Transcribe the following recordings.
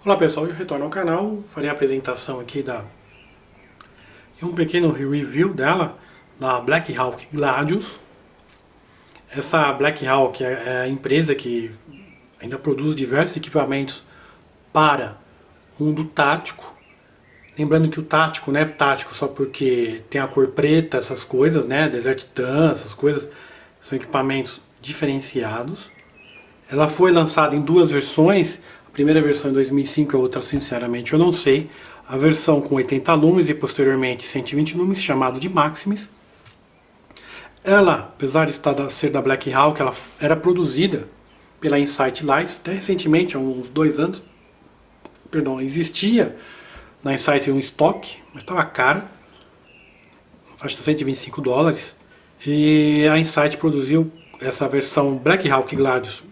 Olá pessoal, eu retorno ao canal, farei a apresentação aqui e um pequeno review dela, da Black Hawk Gladius. Essa Black Hawk é a empresa que ainda produz diversos equipamentos para o mundo tático. Lembrando que o tático não é tático só porque tem a cor preta, essas coisas, né? Desert Titan, essas coisas, são equipamentos diferenciados. Ela foi lançada em duas versões, a primeira versão em 2005 e a outra sinceramente eu não sei. A versão com 80 lumens e posteriormente 120 lumens, chamado de Maximus. Ela, apesar de ser da Black Hawk, ela era produzida pela Insight Lights, até recentemente, há uns 2 anos, existia na Insight um estoque, mas estava caro, faixa de $125, e a Insight produziu essa versão Black Hawk Gladius,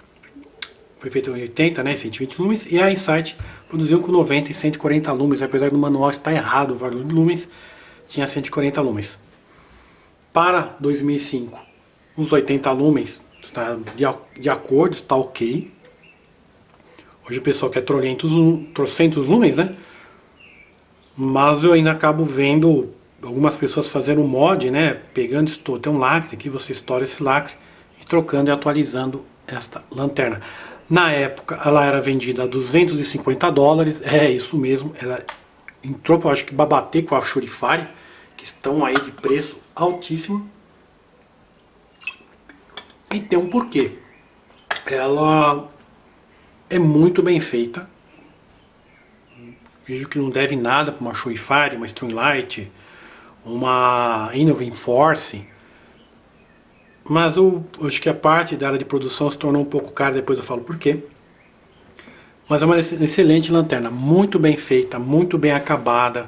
foi feita em 80, né, 120 lumens, e a Insight produziu com 90 e 140 lumens, apesar do manual estar errado, o valor de lumens tinha 140 lumens. Para 2005, os 80 lumens está de acordo, está ok. Hoje o pessoal quer 300 lumens, né? Mas eu ainda acabo vendo algumas pessoas fazendo mod, né? Pegando, tem um lacre aqui, você estoura esse lacre e trocando e atualizando esta lanterna. Na época ela era vendida a $250, é isso mesmo, ela entrou, eu acho que babater com a Shurifari, que estão aí de preço altíssimo. E tem um porquê. Ela é muito bem feita. Vejo que não deve nada para uma Shurifari, uma Streamlight, uma Innovin Force. Mas eu acho que a parte dela de produção se tornou um pouco cara, depois eu falo por quê. Mas é uma excelente lanterna, muito bem feita, muito bem acabada.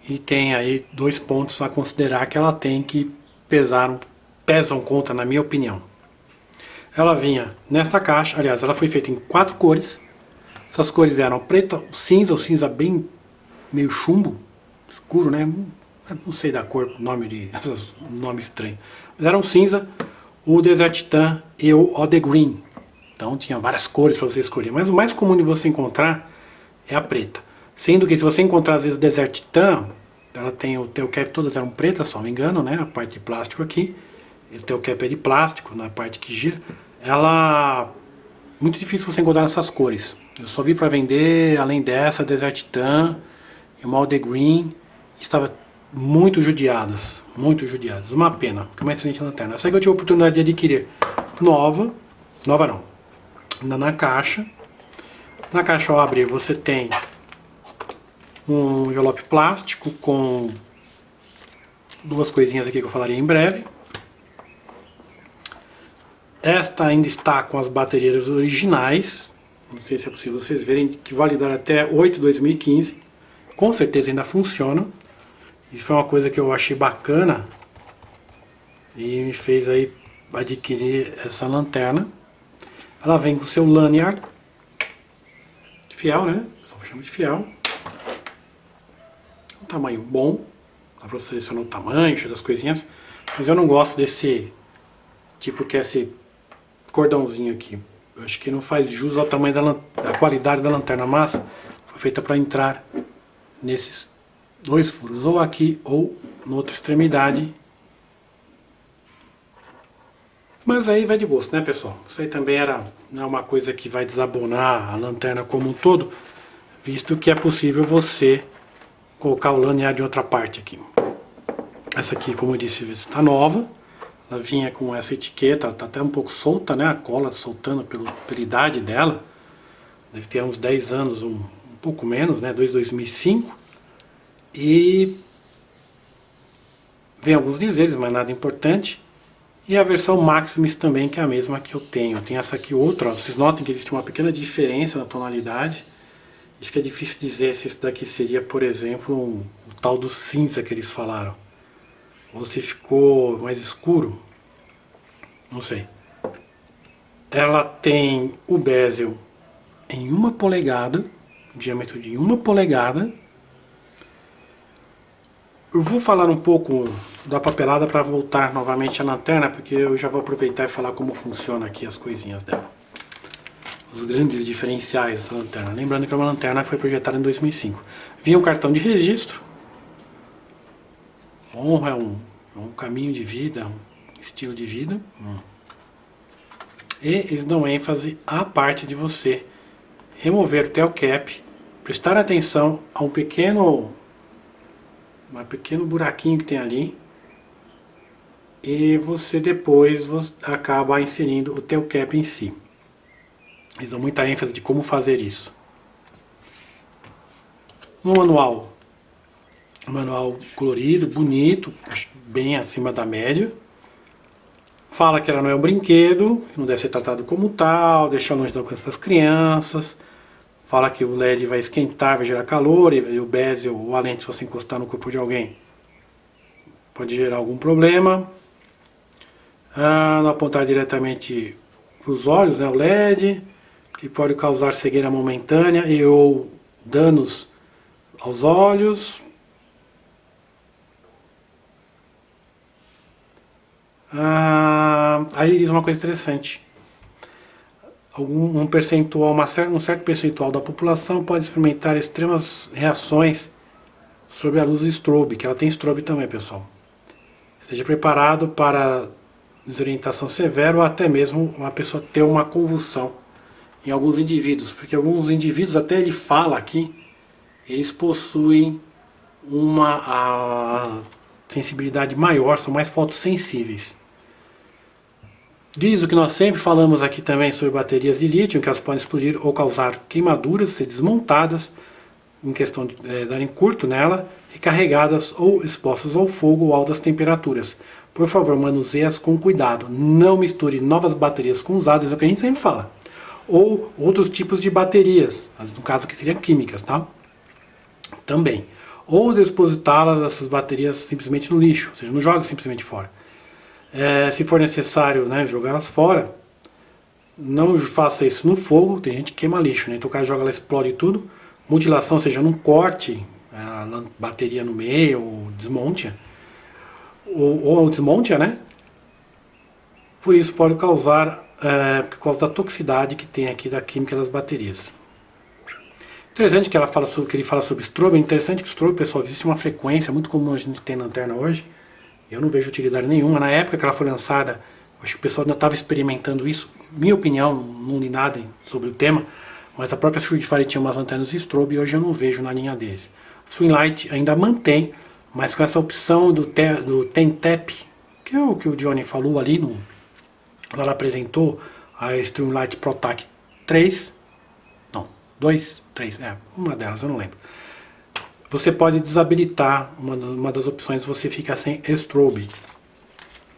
E tem aí 2 pontos a considerar que ela tem que pesam contra, na minha opinião. Ela vinha nesta caixa, aliás, ela foi feita em 4 cores. Essas cores eram preta, o cinza bem meio chumbo, escuro, né? Não sei da cor, nome estranho. Mas era um cinza, o Desert Titan e o Ode Green. Então tinha várias cores para você escolher, mas o mais comum de você encontrar é a preta. Sendo que se você encontrar às vezes Desert Titan, ela tem o tail cap, todas eram pretas, se não me engano, né? A parte de plástico aqui, o tail cap é de plástico, na parte que gira. Ela muito difícil você encontrar nessas cores. Eu só vi para vender, além dessa, Desert Titan e uma Ode Green, estava muito judiadas, uma pena, porque é uma excelente lanterna. Essa que eu tive a oportunidade de adquirir nova não, ainda na caixa. Na caixa ao abrir você tem um envelope plástico com 2 coisinhas aqui que eu falarei em breve. Esta ainda está com as baterias originais, não sei se é possível vocês verem, que vale dar até 8 de 2015, com certeza ainda funcionam. Isso foi uma coisa que eu achei bacana e me fez aí adquirir essa lanterna. Ela vem com o seu lanyard, fiel, né? Só chama de fiel. Um tamanho bom, dá pra você selecionar o tamanho, cheio das coisinhas. Mas eu não gosto desse tipo que é esse cordãozinho aqui. Eu acho que não faz jus ao tamanho da qualidade da lanterna, mas foi feita para entrar nesses 2 furos, ou aqui ou na outra extremidade. Mas aí vai de gosto, né, pessoal? Isso aí também não é uma coisa que vai desabonar a lanterna como um todo, visto que é possível você colocar o lanyard de outra parte aqui. Essa aqui, como eu disse, está nova. Ela vinha com essa etiqueta, ela está até um pouco solta, né? A cola soltando pela idade dela. Deve ter uns 10 anos, um pouco menos, né? 2005. E vem alguns dizeres, mas nada importante. E a versão Maximus também, que é a mesma que eu tenho. Tem essa aqui outra, ó. Vocês notem que existe uma pequena diferença na tonalidade. Acho que é difícil dizer se esse daqui seria, por exemplo, o tal do cinza que eles falaram. Ou se ficou mais escuro. Não sei. Ela tem o bezel em 1 polegada. Diâmetro de 1 polegada. Eu vou falar um pouco da papelada para voltar novamente à lanterna, porque eu já vou aproveitar e falar como funciona aqui as coisinhas dela. os grandes diferenciais dessa lanterna. Lembrando que é uma lanterna que foi projetada em 2005. Vinha um cartão de registro. Honra é um caminho de vida, um estilo de vida. E eles dão ênfase à parte de você remover o tail cap, prestar atenção a um pequeno buraquinho que tem ali, e você depois acaba inserindo o tail cap em si. Eles dão muita ênfase de como fazer isso. No manual, um manual colorido, bonito, bem acima da média. Fala que ela não é um brinquedo, não deve ser tratado como tal, deixar longe do alcance das crianças. Fala que o LED vai esquentar, vai gerar calor, e o bezel ou a lente, se você encostar no corpo de alguém, pode gerar algum problema. Não apontar diretamente para os olhos, né, o LED, que pode causar cegueira momentânea e ou danos aos olhos. Aí diz uma coisa interessante. Um certo percentual da população pode experimentar extremas reações sobre a luz strobe, que ela tem strobe também, pessoal. Esteja preparado para desorientação severa ou até mesmo uma pessoa ter uma convulsão em alguns indivíduos, porque alguns indivíduos, até ele fala aqui, eles possuem uma sensibilidade maior, são mais fotossensíveis. Diz o que nós sempre falamos aqui também sobre baterias de lítio, que elas podem explodir ou causar queimaduras, ser desmontadas, em questão de darem curto nela, recarregadas ou expostas ao fogo ou altas temperaturas. Por favor, manuseie-as com cuidado. Não misture novas baterias com usadas, é o que a gente sempre fala. Ou outros tipos de baterias, no caso que seriam químicas, tá? Também. Ou depositá-las, essas baterias, simplesmente no lixo, ou seja, não jogue simplesmente fora. Se for necessário, né, jogá-las fora, não faça isso no fogo, tem gente que queima lixo, né? Então o cara joga, ela explode tudo. Mutilação, ou seja, não corte a bateria no meio, ou desmonte, ou desmonte, né? Por isso pode causar, por causa da toxicidade que tem aqui da química das baterias. Interessante que ele fala sobre strobe. É interessante que o strobe, pessoal, existe uma frequência muito comum a gente tem na lanterna hoje. Eu não vejo utilidade nenhuma. Na época que ela foi lançada, acho que o pessoal ainda estava experimentando isso. Minha opinião, não li nada sobre o tema, mas a própria Surefire tinha umas lanternas de strobe e hoje eu não vejo na linha deles. Swinglight ainda mantém, mas com essa opção do Ten-Tap, que é o que o Johnny falou ali, quando ela apresentou a Streamlight ProTac 3, não, 2, 3, uma delas, eu não lembro. Você pode desabilitar, uma das opções você fica sem strobe.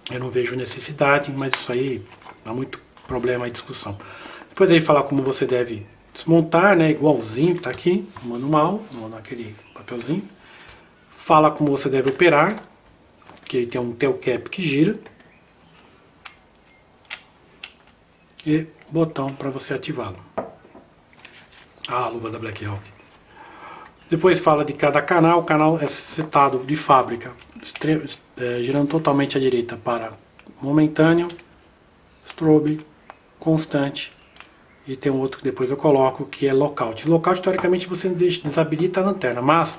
Eu não vejo necessidade, mas isso aí dá muito problema e discussão. Depois ele fala como você deve desmontar, né, igualzinho que está aqui, no manual, naquele papelzinho. Fala como você deve operar, que ele tem um tail cap que gira. E botão para você ativá-lo. A luva da Black Hawk. Depois fala de cada canal. O canal é setado de fábrica, girando totalmente à direita para momentâneo, strobe, constante, e tem um outro que depois eu coloco que é lockout. Lockout, teoricamente, você desabilita a lanterna, mas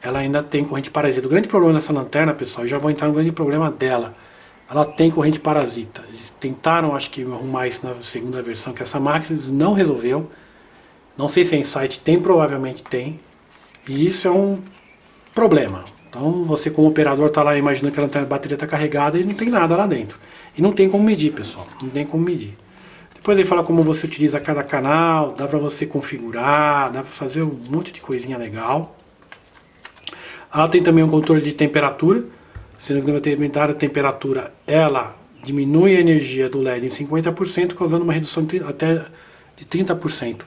ela ainda tem corrente parasita. O grande problema dessa lanterna, pessoal, eu já vou entrar no grande problema dela. Ela tem corrente parasita. Eles tentaram, acho que, arrumar isso na segunda versão, que essa máquina não resolveu. Não sei se a Insight tem, provavelmente tem. E isso é um problema. Então você como operador está lá imaginando que a bateria está carregada e não tem nada lá dentro. E não tem como medir, pessoal. Não tem como medir. Depois ele fala como você utiliza cada canal, dá para você configurar, dá para fazer um monte de coisinha legal. Ela tem também um controle de temperatura. Sendo que uma determinada temperatura ela diminui a energia do LED em 50%, causando uma redução até de 30%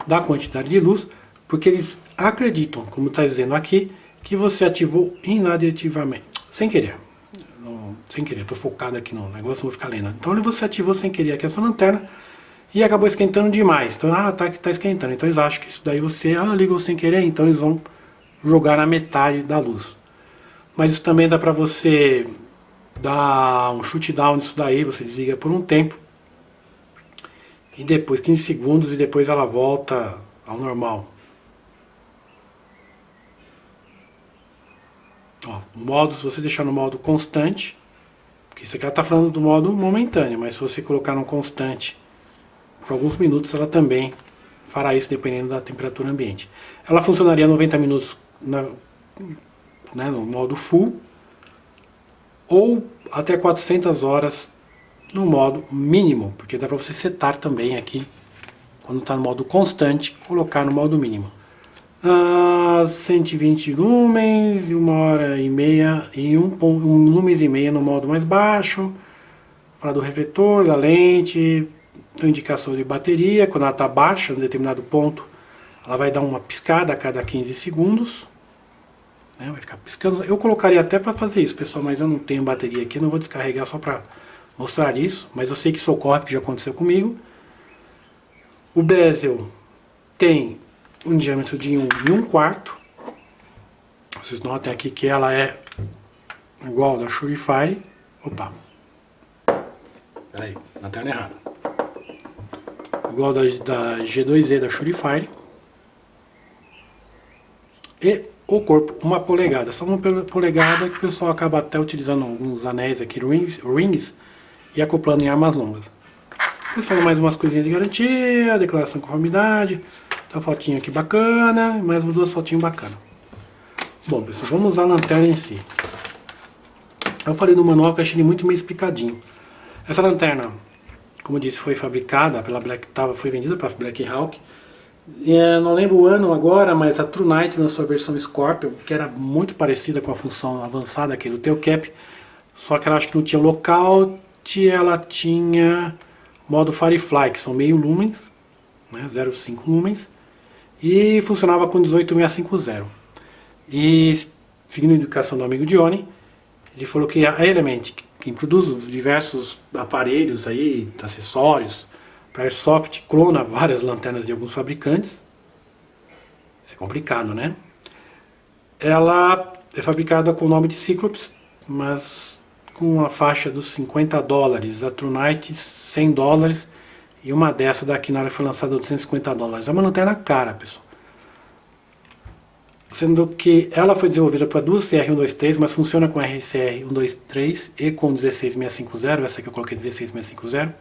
da quantidade de luz, porque eles acreditam, como está dizendo aqui, que você ativou inaditivamente, sem querer. Sem querer, estou focado aqui no negócio, não vou ficar lendo. Então você ativou sem querer aqui essa lanterna e acabou esquentando demais. Então, tá esquentando. Então eles acham que isso daí você ligou sem querer, então eles vão jogar na metade da luz. Mas isso também dá para você dar um shutdown nisso daí, você desliga por um tempo e depois 15 segundos e depois ela volta ao normal. Ó, o modo, se você deixar no modo constante, porque isso aqui ela está falando do modo momentâneo, mas se você colocar no constante por alguns minutos, ela também fará isso dependendo da temperatura ambiente. Ela funcionaria 90 minutos no modo full ou até 400 horas no modo mínimo, porque dá para você setar também aqui, quando está no modo constante, colocar no modo mínimo. 120 lumens, 1h30 e 1 lumens e meia no modo mais baixo. Falar do refletor, da lente, tem indicação de bateria. Quando ela está baixa, em determinado ponto, ela vai dar uma piscada a cada 15 segundos. Né? Vai ficar piscando. Eu colocaria até para fazer isso, pessoal, mas eu não tenho bateria aqui, não vou descarregar só para mostrar isso. Mas eu sei que isso ocorre, porque já aconteceu comigo. O bezel tem um diâmetro de 1,25. Vocês notem aqui que ela é igual da Surefire. Opa! Peraí, lanterna errada. Igual da G2E da Surefire. E o corpo, 1 polegada. Só 1 polegada que o pessoal acaba até utilizando alguns anéis aqui, rings, e acoplando em armas longas. Eles falam mais umas coisinhas de garantia, declaração de conformidade. Uma fotinha aqui bacana, mais 2 fotinhas bacanas. Bom, pessoal, vamos usar a lanterna em si. Eu falei no manual que eu achei ele muito meio explicadinho. Essa lanterna, como eu disse, foi fabricada pela foi vendida para Black Hawk. Não lembro o ano agora, mas a True Night lançou a versão Scorpion, que era muito parecida com a função avançada aqui do Tail Cap, só que ela acho que não tinha lockout, ela tinha modo Firefly, que são meio lumens, né, 0,5 lumens. E funcionava com 18650. E, seguindo a indicação do amigo Johnny, ele falou que a Element, quem produz diversos aparelhos aí, acessórios para Airsoft, clona várias lanternas de alguns fabricantes. Isso é complicado, né? Ela é fabricada com o nome de Cyclops, mas com a faixa dos $50. A True Night, $100. E uma dessa daqui na hora que foi lançada $250. É uma lanterna cara, pessoal. Sendo que ela foi desenvolvida para duas CR123, mas funciona com RCR 123 e com 16650. Essa aqui eu coloquei 16650.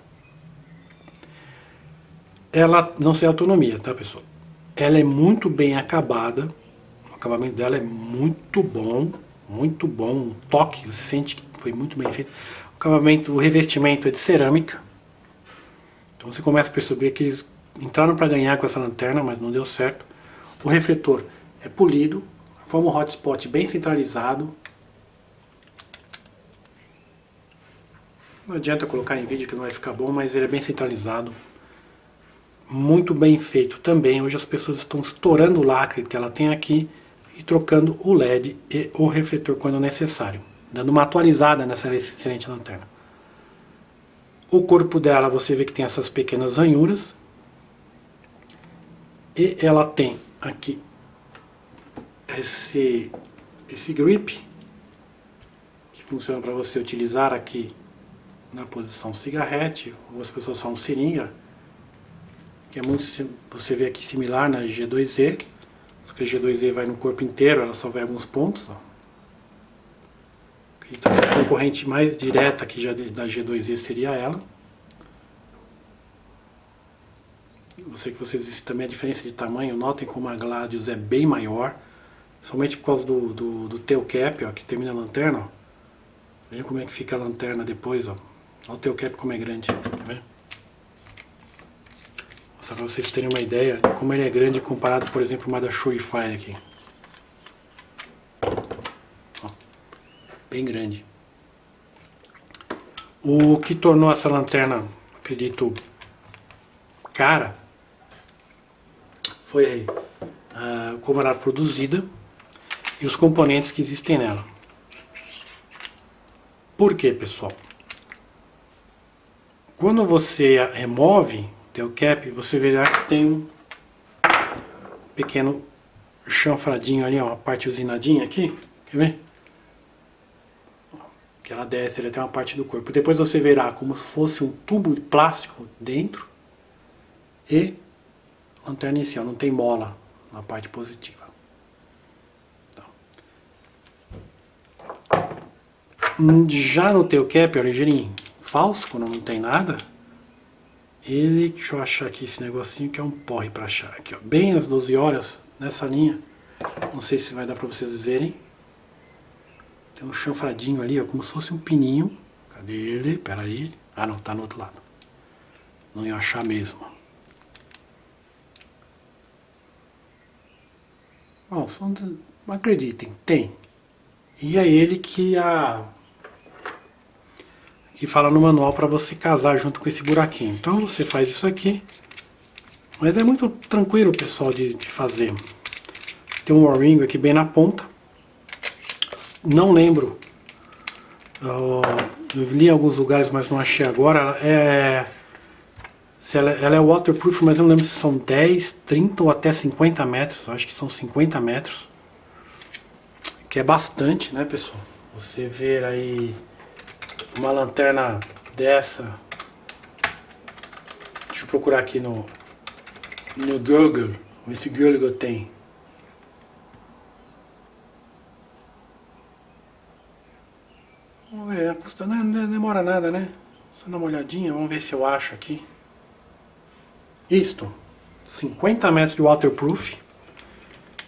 Ela não sei a autonomia, tá, pessoal? Ela é muito bem acabada. O acabamento dela é muito bom. Muito bom. O toque, você sente que foi muito bem feito. O acabamento, o revestimento é de cerâmica. Então você começa a perceber que eles entraram para ganhar com essa lanterna, mas não deu certo. O refletor é polido, forma um hotspot bem centralizado. Não adianta colocar em vídeo que não vai ficar bom, mas ele é bem centralizado. Muito bem feito também. Hoje as pessoas estão estourando o lacre que ela tem aqui e trocando o LED e o refletor quando necessário, dando uma atualizada nessa excelente lanterna. O corpo dela, você vê que tem essas pequenas ranhuras. E ela tem aqui esse grip, que funciona para você utilizar aqui na posição cigarrete, ou as pessoas falam seringa, que é muito, você vê aqui similar na G2E, só que a G2E vai no corpo inteiro, ela só vai em alguns pontos. Ó. Então, a concorrente mais direta aqui já da G2E seria ela. Eu sei que vocês existem também a diferença de tamanho, notem como a Gladius é bem maior, somente por causa do tail cap, ó, que termina a lanterna. Ó. Veja como é que fica a lanterna depois, ó. Olha o tail cap como é grande, quer ver? Só para vocês terem uma ideia de como ele é grande comparado, por exemplo, uma da Surefire aqui. Ó, bem grande. O que tornou essa lanterna, acredito, cara, foi como ela era produzida e os componentes que existem nela. Por quê, pessoal? Quando você remove o tail cap, você verá que tem um pequeno chanfradinho ali, ó, uma parte usinadinha aqui, quer ver? Que ela desce, ela tem uma parte do corpo. Depois você verá como se fosse um tubo de plástico dentro, e lanterna em si, ó, não tem mola na parte positiva. Já no tail cap, origem falso, quando não tem nada, ele, deixa eu achar aqui esse negocinho que é um porre para achar, aqui ó, bem às 12 horas, nessa linha, não sei se vai dar para vocês verem, tem um chanfradinho ali, ó, como se fosse um pininho, cadê ele? Pera aí, ah não, tá no outro lado, não ia achar mesmo. Bom, acreditem, tem, e é ele que fala no manual para você casar junto com esse buraquinho. Então você faz isso aqui, mas é muito tranquilo, pessoal, de fazer. Tem um O-ring aqui bem na ponta, não lembro, eu li em alguns lugares, mas não achei agora. Ela é waterproof, mas eu não lembro se são 10, 30 ou até 50 metros, acho que são 50 metros, que é bastante, né, pessoal? Você ver aí uma lanterna dessa, deixa eu procurar aqui no Google, esse Google tem. Vamos ver, custa, não demora nada, né? Só dar uma olhadinha, vamos ver se eu acho aqui. Isto, 50 metros de waterproof.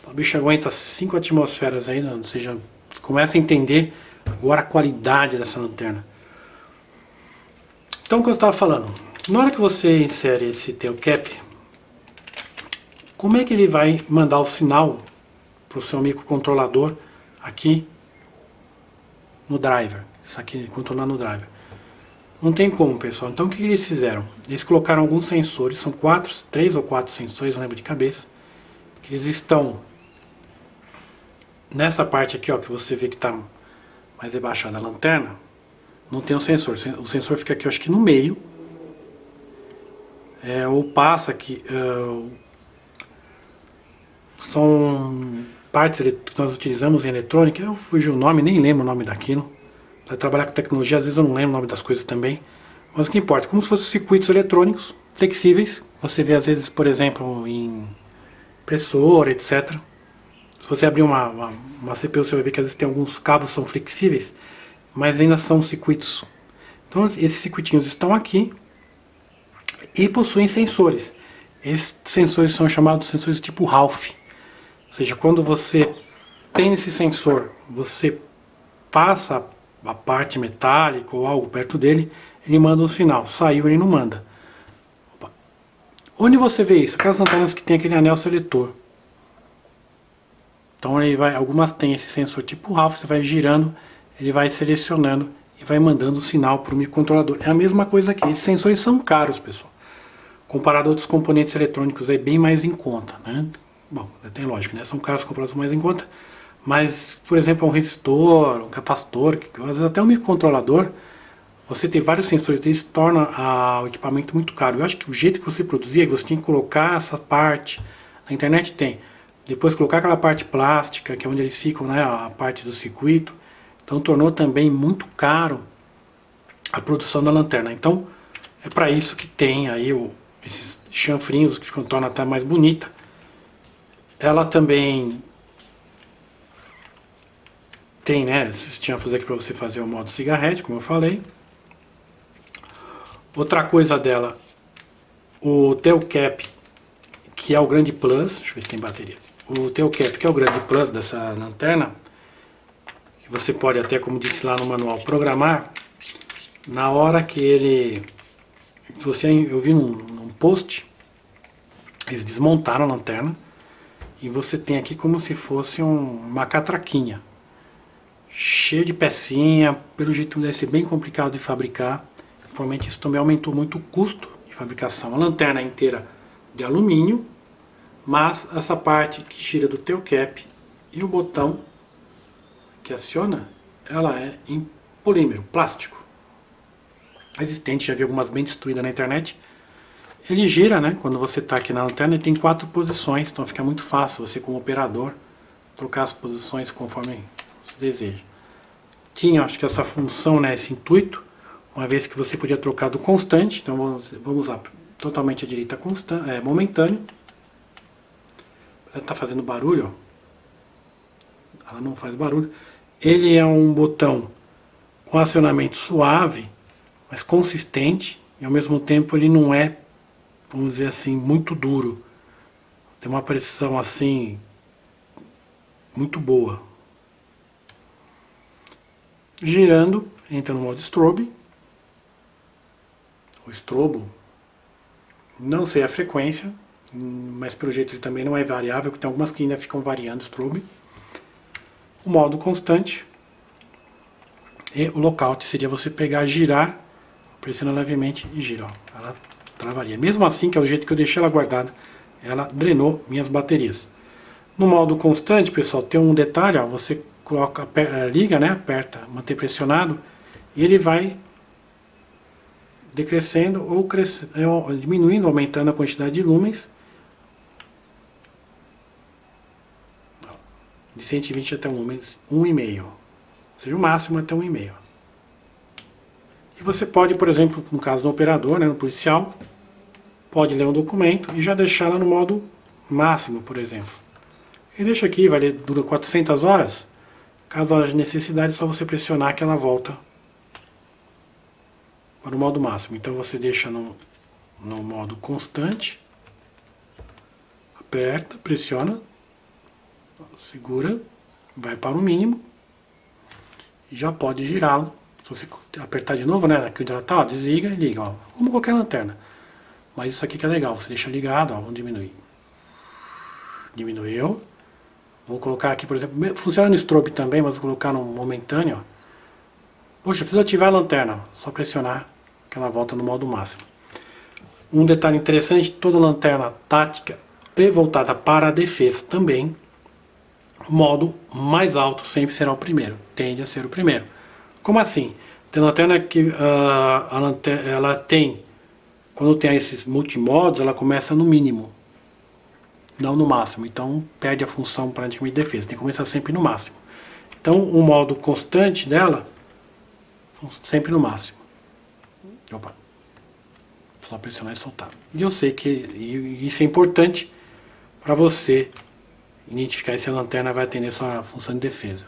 O bicho aguenta 5 atmosferas aí, ou seja, começa a entender agora a qualidade dessa lanterna. Então, o que eu estava falando, na hora que você insere esse tail cap, como é que ele vai mandar o sinal para o seu microcontrolador aqui no driver? Isso aqui, controlar no driver. Não tem como, pessoal. Então, o que eles fizeram? Eles colocaram alguns sensores, são 3 ou 4 sensores, não lembro de cabeça, que eles estão nessa parte aqui, ó, que você vê que está mais rebaixada a lanterna. Não tem um sensor, o sensor fica aqui, eu acho que no meio, ou passa aqui, são partes que nós utilizamos em eletrônica, eu fugi o nome, nem lembro o nome daquilo, para trabalhar com tecnologia, às vezes eu não lembro o nome das coisas também, mas o que importa, como se fossem circuitos eletrônicos, flexíveis, você vê às vezes, por exemplo, em impressora, etc. Se você abrir uma CPU, você vai ver que às vezes tem alguns cabos que são flexíveis, mas ainda são circuitos. Então esses circuitinhos estão aqui e possuem sensores. Esses sensores são chamados sensores tipo Ralph. Ou seja, quando você tem esse sensor, você passa a parte metálica ou algo perto dele, ele manda um sinal. Saiu, ele não manda. Opa. Onde você vê isso? Aquelas lanternas que tem aquele anel seletor. Então ele vai, algumas têm esse sensor tipo Ralph, você vai girando, ele vai selecionando e vai mandando o sinal para o microcontrolador. É a mesma coisa aqui. Esses sensores são caros, pessoal. Comparado a outros componentes eletrônicos, é bem mais em conta, né? Bom, tem lógica, né? São caros comprados mais em conta. Mas, por exemplo, um resistor, um capacitor, às vezes até um microcontrolador, você ter vários sensores deles torna o equipamento muito caro. Eu acho que o jeito que você produzia, você tinha que colocar essa parte, na internet tem, depois colocar aquela parte plástica, que é onde eles ficam, né, a parte do circuito. Então tornou também muito caro a produção da lanterna. Então é para isso que tem aí esses chanfrinhos que tornam até mais bonita. Ela também tem, né, esses chanfros aqui para você fazer o modo cigarrete, como eu falei. Outra coisa dela, o tail cap, que é o grande plus, deixa eu ver se tem bateria. O tail cap, que é o grande plus dessa lanterna, que você pode até, como disse lá no manual, programar na hora que ele... eu vi num post, eles desmontaram a lanterna e você tem aqui como se fosse uma catraquinha, cheia de pecinha, pelo jeito deve ser bem complicado de fabricar. Provavelmente isso também aumentou muito o custo de fabricação. A lanterna é inteira de alumínio, mas essa parte que gira do tail cap e o botão que aciona, ela é em polímero, plástico. Existente, já vi algumas bem destruídas na internet. Ele gira, né? Quando você está aqui na lanterna, ele tem 4 posições, então fica muito fácil você, como operador, trocar as posições conforme você deseja. Tinha, acho que essa função, né, esse intuito, uma vez que você podia trocar do constante, então vamos lá, totalmente à direita momentâneo. Ela está fazendo barulho, ó. Ela não faz barulho. Ele é um botão com acionamento suave, mas consistente, e ao mesmo tempo ele não é, vamos dizer assim, muito duro. Tem uma precisão assim muito boa. Girando, entra no modo strobe. O strobo, não sei a frequência, mas pelo jeito ele também não é variável, porque tem algumas que ainda ficam variando o strobe. O modo constante. E o lockout seria você pegar, girar, pressiona levemente e gira. Ó. Ela travaria. Mesmo assim, que é o jeito que eu deixei ela guardada, ela drenou minhas baterias. No modo constante, pessoal, tem um detalhe, ó, você coloca, liga, né, aperta, manter pressionado, e ele vai decrescendo ou diminuindo, aumentando a quantidade de lumens, de 120 até 1 lumens, 1,5, ou seja, o máximo até 1,5. E você pode, por exemplo, no caso do operador, né, no policial, pode ler um documento e já deixar ela no modo máximo, por exemplo. E deixa aqui, dura 400 horas. Caso haja necessidade, é só você pressionar que ela volta para o modo máximo. Então você deixa no modo constante, aperta, pressiona, segura, vai para o mínimo e já pode girá-lo. Se você apertar de novo, né, aqui onde ela está, desliga e liga, ó, como qualquer lanterna. Mas isso aqui que é legal, você deixa ligado, ó, vamos diminuir. Diminuiu. Vou colocar aqui, por exemplo, funciona no strobe também, mas vou colocar no momentâneo. Ó. Poxa, preciso ativar a lanterna. Só pressionar que ela volta no modo máximo. Um detalhe interessante, toda lanterna tática e voltada para a defesa também, o modo mais alto sempre será o primeiro. Tende a ser o primeiro. Como assim? Tem lanterna que ela tem, quando tem esses multimodos, ela começa no mínimo. Não no máximo, então perde a função praticamente de defesa, tem que começar sempre no máximo. Então o modo constante dela, sempre no máximo. Opa, só pressionar e soltar. E eu sei que isso é importante para você identificar se a lanterna vai atender sua função de defesa.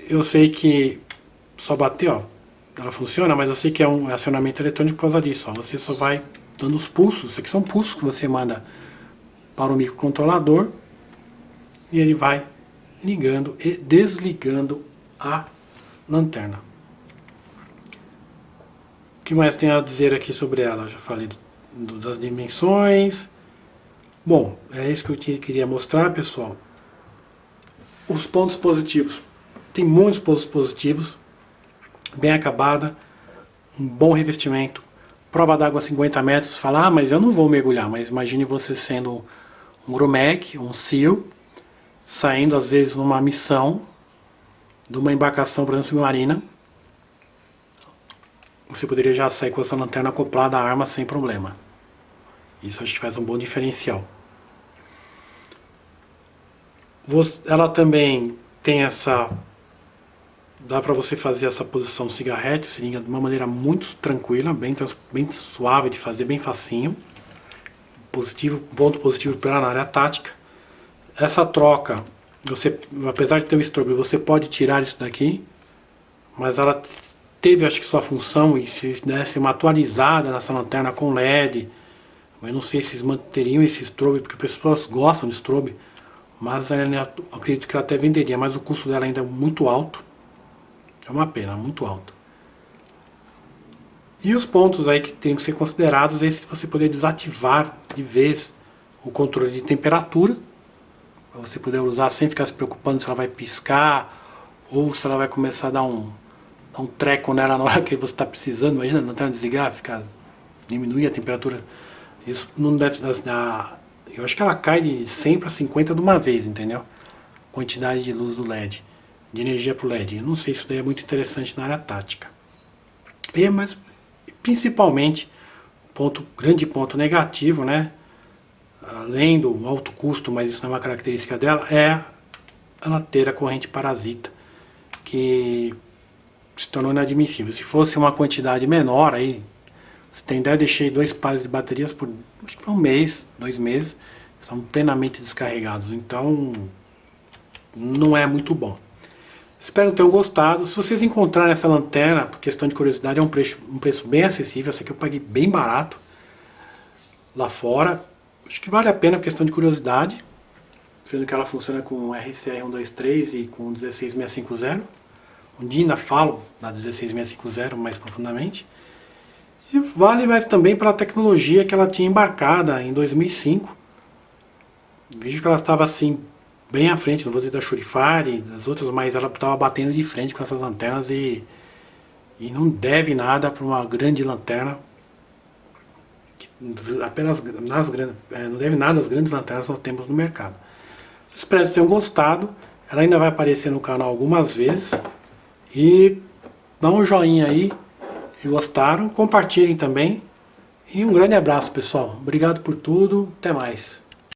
Eu sei que só bater, ó, ela funciona, mas eu sei que é um acionamento eletrônico por causa disso. Ó. Você só vai dando os pulsos, isso aqui são pulsos que você manda para o microcontrolador e ele vai ligando e desligando a lanterna. O que mais tem a dizer aqui sobre ela? Eu já falei das dimensões. Bom, é isso que eu queria mostrar, pessoal. Os pontos positivos. Tem muitos pontos positivos. Bem acabada, um bom revestimento, prova d'água a 50 metros. Fala, mas eu não vou mergulhar. Mas imagine você sendo um grumec, um SEAL, saindo às vezes numa missão de uma embarcação, por exemplo, submarina. Você poderia já sair com essa lanterna acoplada à arma sem problema. Isso acho que faz um bom diferencial. Ela também tem essa... Dá para você fazer essa posição cigarrete, seringa, de uma maneira muito tranquila, bem suave de fazer, bem facinho. Ponto positivo para na área tática. Essa troca, você, apesar de ter o strobe, você pode tirar isso daqui, mas ela teve, acho que, sua função, e se desse uma atualizada nessa lanterna com LED, eu não sei se eles manteriam esse strobe, porque as pessoas gostam de strobe, mas eu acredito que ela até venderia, mas o custo dela ainda é muito alto. É uma pena, muito alto. E os pontos aí que tem que ser considerados é se você poder desativar de vez o controle de temperatura, para você poder usar sem ficar se preocupando se ela vai piscar ou se ela vai começar a dar um treco nela na hora que você está precisando. Imagina, não tem desligar, diminuir a temperatura. Isso não deve dar. Eu acho que ela cai de 100 para 50 de uma vez, entendeu? Quantidade de luz do LED, de energia para o LED. Eu não sei se isso daí é muito interessante na área tática. Mas principalmente, grande ponto negativo, né? Além do alto custo, mas isso não é uma característica dela, é ela ter a corrente parasita, que se tornou inadmissível. Se fosse uma quantidade menor, aí Você tem ideia, eu deixei 2 pares de baterias por, acho que foi 1 mês, 2 meses, são plenamente descarregados, então não é muito bom. Espero que tenham gostado. Se vocês encontrarem essa lanterna, por questão de curiosidade, é um preço bem acessível. Essa aqui eu paguei bem barato lá fora. Acho que vale a pena por questão de curiosidade, sendo que ela funciona com RCR 123 e com 16650. Um dia ainda falo da 16650 mais profundamente. E vale mais também pela tecnologia que ela tinha embarcada em 2005. Vejo que ela estava assim bem à frente, não vou dizer da Surefire, das outras, mas ela estava batendo de frente com essas lanternas e não deve nada para uma grande lanterna. Apenas nas grandes, não deve nada às grandes lanternas que nós temos no mercado. Espero que tenham gostado. Ela ainda vai aparecer no canal algumas vezes. E dá um joinha aí se gostaram, compartilhem também. E um grande abraço, pessoal. Obrigado por tudo. Até mais.